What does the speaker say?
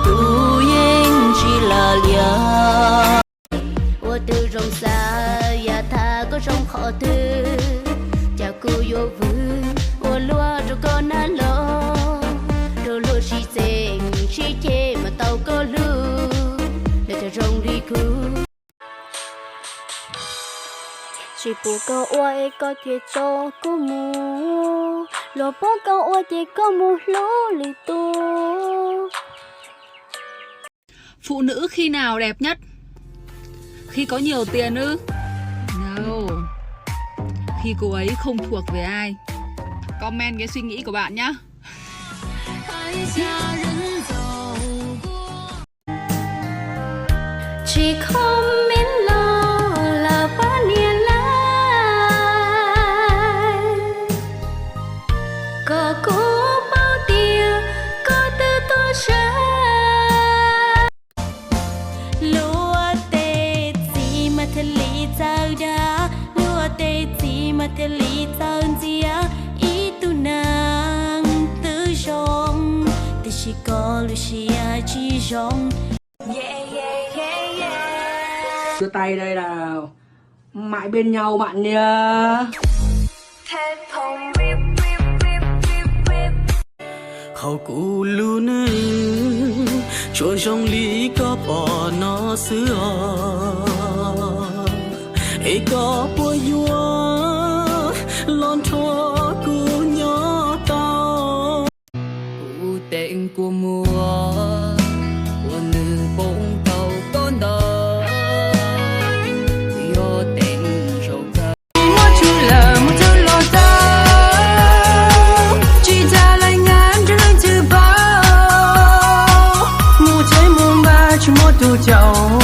tu yên chỉ là lia ô từ rồng xa ya tha có rồng khó tư cha cô yo vu ô lúa rồi con ăn lo rồi lúa chỉ chê mà tàu có lưu để cho rồng đi cứu chỉ bù câu oai có thể cho cô mù lúa bó câu oai thì có mù lúa lì tu. Phụ nữ khi nào đẹp nhất? Khi có nhiều tiền ư? No. Khi cô ấy không thuộc về ai. Comment cái suy nghĩ của bạn nhá. Chỉ không biết lo là bao nhiêu lại có cố bao tiêu có tư tôi sẽ lúa tê gì mà thật lý sao đã lúa tê gì mà thật lý sao gì ý tu nàng tư rong thì chỉ có lúc chỉ rong. Đưa tay đây là mãi bên nhau bạn nha. Hậu cụ luôn cho trong lý có bỏ nó xưa ấy có bùa vua lon thua cụ nhỏ tao cụ tên của mùa của nữ bông tàu con đò yo tên râu ca mua chú là một thứ lo tao chỉ ra lại ngán cho lên từ bao mua trái muôn ba chỉ mua tu chậu